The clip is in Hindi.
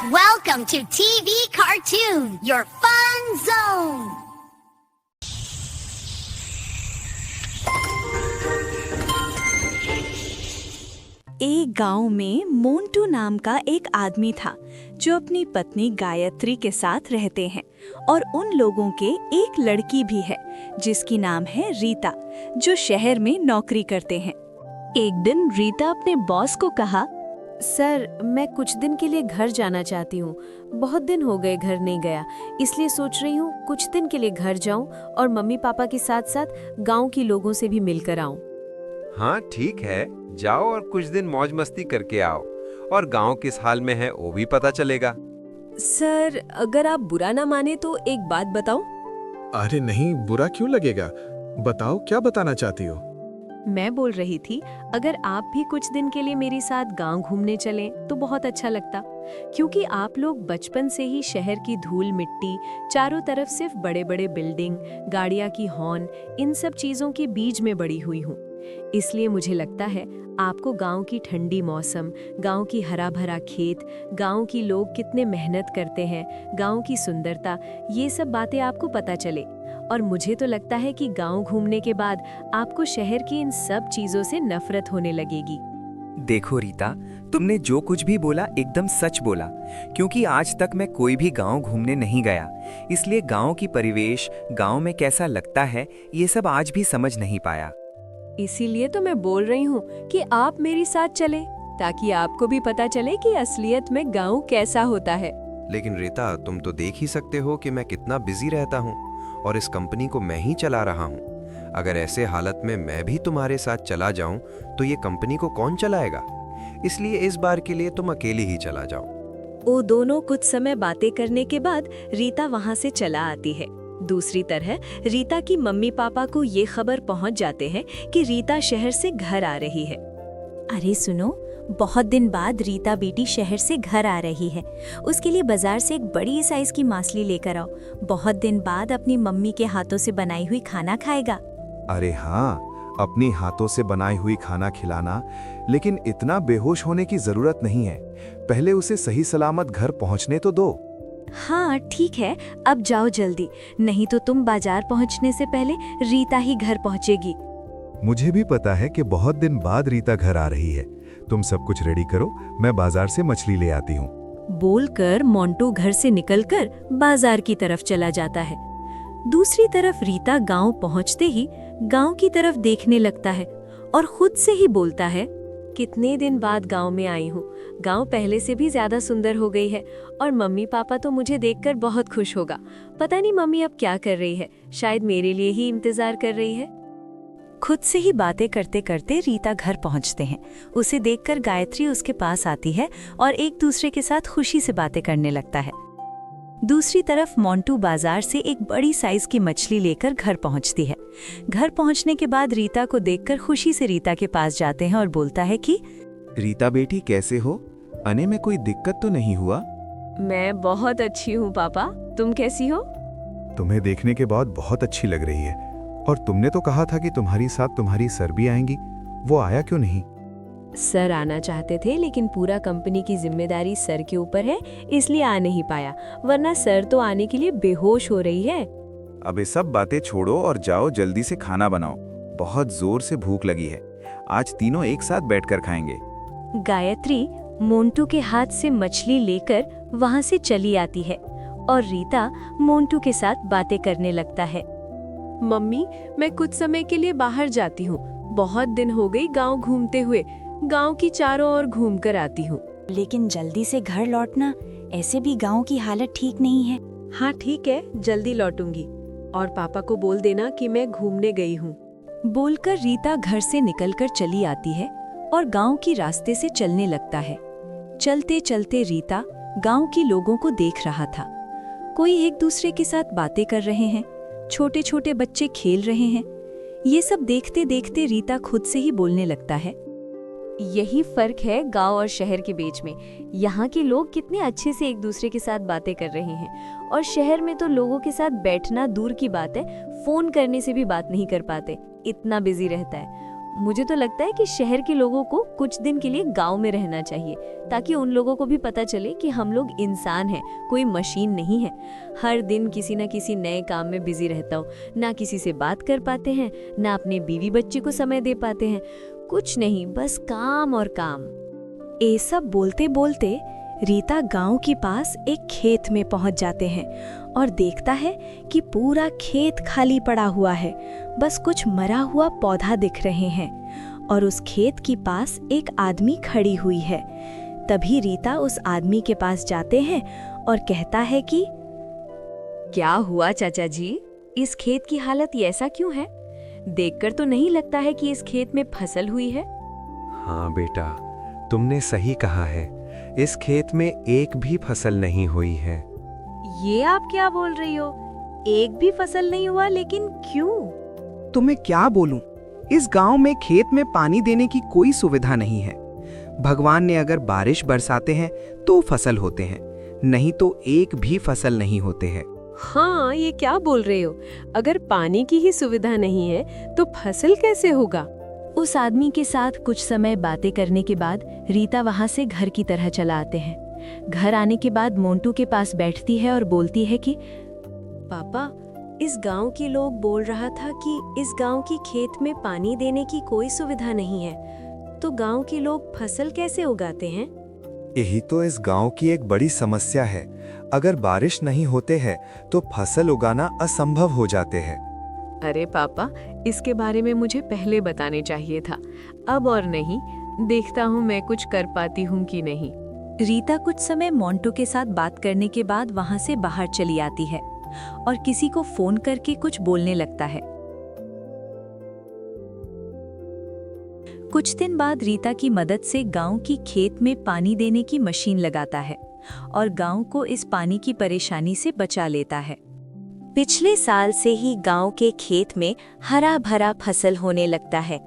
Welcome to TV Cartoon, your fun zone. एक गांव में मोंटू नाम का एक आदमी था जो अपनी पत्नी गायत्री के साथ रहते हैं और उन लोगों के एक लड़की भी है जिसकी नाम है रीता, जो शहर में नौकरी करते हैं। एक दिन रीता अपने बॉस को कहा, सर, मैं कुछ दिन के लिए घर जाना चाहती हूँ। बहुत दिन हो गए घर नहीं गया, इसलिए सोच रही हूँ कुछ दिन के लिए घर जाऊँ और मम्मी पापा के साथ साथ गांव के लोगों से भी मिलकर आऊँ। हाँ ठीक है, जाओ और कुछ दिन मौज मस्ती करके आओ और गांव किस हाल में है वो भी पता चलेगा। सर, अगर आप बुरा ना माने तो एक बात बताऊं? अरे नहीं, बुरा क्यों लगेगा? बताओ, क्या बताना चाहती हो? मैं बोल रही थी, अगर आप भी कुछ दिन के लिए मेरे साथ गांव घूमने चलें तो बहुत अच्छा लगता, क्योंकि आप लोग बचपन से ही शहर की धूल मिट्टी, चारों तरफ सिर्फ बड़े बड़े बिल्डिंग, गाड़ियां की हॉर्न, इन सब चीजों के बीच में बड़ी हुई हूँ। इसलिए मुझे लगता है आपको गांव की ठंडी मौसम, गांव की हरा भरा खेत, गांव की लोग कितने मेहनत करते हैं, गांव की सुंदरता, ये सब बातें आपको पता चले। और मुझे तो लगता है कि गांव घूमने के बाद आपको शहर की इन सब चीजों से नफरत होने लगेगी। देखो रीता, तुमने जो कुछ भी बोला एकदम सच बोला, क्योंकि आज तक मैं कोई भी गांव घूमने नहीं गया, इसलिए गांव की परिवेश, गांव में कैसा लगता है, ये सब आज भी समझ नहीं पाया। इसीलिए तो मैं बोल रही हूँ कि आप मेरे साथ चलें, ताकि आपको भी पता चले कि असलियत में गांव कैसा होता है। लेकिन रीता, तुम तो देख ही सकते हो कि मैं कितना बिजी रहता हूँ और इस कंपनी को मैं ही चला रहा हूँ। अगर ऐसे हालत में मैं भी तुम्हारे साथ चला जाऊं तो ये कंपनी को कौन चलाएगा? इसलिए इस बार के लिए तुम अकेले ही चला जाओ। वो दोनों कुछ समय बातें करने के बाद रीता वहाँ से चला आती है। दूसरी तरफ रीता की मम्मी पापा को ये खबर पहुँच जाते हैं कि रीता शहर से घर आ रही है। अरे सुनो, बहुत दिन बाद रीता बेटी शहर से घर आ रही है। उसके लिए बाजार से एक बड़ी साइज की माछली लेकर आओ। बहुत दिन बाद अपनी मम्मी के हाथों से बनाई हुई खाना खाएगा। अरे हाँ, अपनी हाथों से बनाई हुई खाना खिलाना, लेकिन इतना बेहोश होने की जरूरत नहीं है। पहले उसे सही सलामत घर पहुंचने तो दो। हाँ ठीक है, अब जाओ जल्दी, नहीं तो तुम बाजार पहुंचने से पहले रीता ही घर पहुंचेगी। मुझे भी पता है कि बहुत दिन बाद रीता घर आ रही है। तुम सब कुछ रेडी करो, मैं बाजार से मछली ले आती हूँ। बोलकर मोंटू घर से निकलकर बाजार की तरफ चला जाता है। दूसरी तरफ रीता गांव पहुंचते ही गांव की तरफ देखने लगता है और खुद से ही बोलता है, कितने दिन बाद गांव में आई हूँ। गांव पहले से भी ज्यादा सुंदर हो गई है और मम्मी पापा तो मुझे देखकर बहुत खुश होगा। पता नहीं मम्मी अब क्या कर रही है, शायद मेरे लिए ही इंतजार कर रही है। खुद से ही बातें करते करते रीता घर पहुंचते हैं। उसे देखकर गायत्री उसके पास आती है और एक दूसरे के साथ खुशी से बातें करने लगता है। दूसरी तरफ मोंटू बाजार से एक बड़ी साइज की मछली लेकर घर पहुंचती है। घर पहुंचने के बाद रीता को देखकर खुशी से रीता के पास जाते हैं और बोलता है कि रीता बेटी, कैसे हो? आने में कोई दिक्कत तो नहीं हुआ? मैं बहुत अच्छी हूँ पापा, तुम कैसी हो? तुम्हें देखने के बाद बहुत अच्छी लग रही है। और तुमने तो कहा था कि तुम्हारी साथ तुम्हारी सर भी आएंगी, वो आया क्यों नहीं? सर आना चाहते थे, लेकिन पूरा कंपनी की जिम्मेदारी सर के ऊपर है, इसलिए आ नहीं पाया, वरना सर तो आने के लिए बेहोश हो रही है। अब ये सब बातें छोड़ो और जाओ जल्दी से खाना बनाओ। बहुत जोर से भूख लगी है, आज तीनों एक साथ बैठकर खाएंगे। गायत्री मोंटू के हाथ से मछली लेकर वहाँ से चली आती है और रीता मोंटू के साथ बातें करने लगता है। मम्मी, मैं कुछ समय के लिए बाहर जाती हूँ। बहुत दिन हो गई गांव घूमते हुए, गांव की चारों ओर घूम कर आती हूँ। लेकिन जल्दी से घर लौटना, ऐसे भी गांव की हालत ठीक नहीं है। हाँ ठीक है, जल्दी लौटूंगी और पापा को बोल देना कि मैं घूमने गई हूँ। बोलकर रीता घर से निकलकर चली आती है और गांव की रास्ते से चलने लगता है। चलते चलते रीता गांव के लोगों को देख रहा था। कोई एक दूसरे के साथ बातें कर रहे हैं, छोटे छोटे बच्चे खेल रहे हैं। ये सब देखते देखते रीता खुद से ही बोलने लगता है, यही फर्क है गांव और शहर के बीच में। यहाँ के लोग कितने अच्छे से एक दूसरे के साथ बातें कर रहे हैं और शहर में तो लोगों के साथ बैठना दूर की बात है, फोन करने से भी बात नहीं कर पाते, इतना बिजी रहता है। मुझे तो लगता है कि शहर के लोगों को कुछ दिन के लिए गांव में रहना चाहिए, ताकि उन लोगों को भी पता चले कि हम लोग इंसान हैं, कोई मशीन नहीं है। हर दिन किसी न किसी नए काम में बिजी रहता हूँ, ना किसी से बात कर पाते हैं, ना अपने बीवी बच्चे को समय दे पाते हैं, कुछ नहीं, बस काम और काम। ये सब बोलते बोलते रीता गांव के पास एक खेत में पहुंच जाते हैं और देखता है कि पूरा खेत खाली पड़ा हुआ है, बस कुछ मरा हुआ पौधा दिख रहे हैं और उस खेत के पास एक आदमी खड़ी हुई है। तभी रीता उस आदमी के पास जाते हैं और कहता है कि क्या हुआ चाचा जी, इस खेत की हालत ऐसा क्यों है? देखकर तो नहीं लगता है कि इस खेत में फसल हुई है। हाँ बेटा, तुमने सही कहा है, इस खेत में एक भी फसल नहीं हुई है। ये आप क्या बोल रही हो? एक भी फसल नहीं हुआ, लेकिन क्यों? तुम्हें क्या बोलूं, इस गांव में खेत में पानी देने की कोई सुविधा नहीं है। भगवान ने अगर बारिश बरसाते हैं तो फसल होते हैं, नहीं तो एक भी फसल नहीं होते हैं। हाँ, ये क्या बोल रहे हो? अगर पानी की ही सुविधा नहीं है तो फसल कैसे होगा? उस आदमी के साथ कुछ समय बातें करने के बाद रीता वहां से घर की तरह चला आते हैं। घर आने के बाद मोंटू के पास बैठती है और बोलती है कि पापा, इस गांव के लोग बोल रहा था कि इस गांव की खेत में पानी देने की कोई सुविधा नहीं है, तो गांव के लोग फसल कैसे उगाते हैं? यही तो इस गांव की एक बड़ी समस्या है। अगर बारिश नहीं होते हैं तो फसल उगाना असंभव हो जाते हैं। अरे पापा, इसके बारे में मुझे पहले बताने चाहिए था। अब और नहीं, देखता हूँ मैं कुछ कर पाती हूँ कि नहीं। रीता कुछ समय मोंटू के साथ बात करने के बाद वहां से बाहर चली आती है और किसी को फोन करके कुछ बोलने लगता है। कुछ दिन बाद रीता की मदद से गांव की खेत में पानी देने की मशीन लगाता है और गांव को इस पानी की परेशानी से बचा लेता है। पिछले साल से ही गांव के खेत में हरा भरा फसल होने लगता है।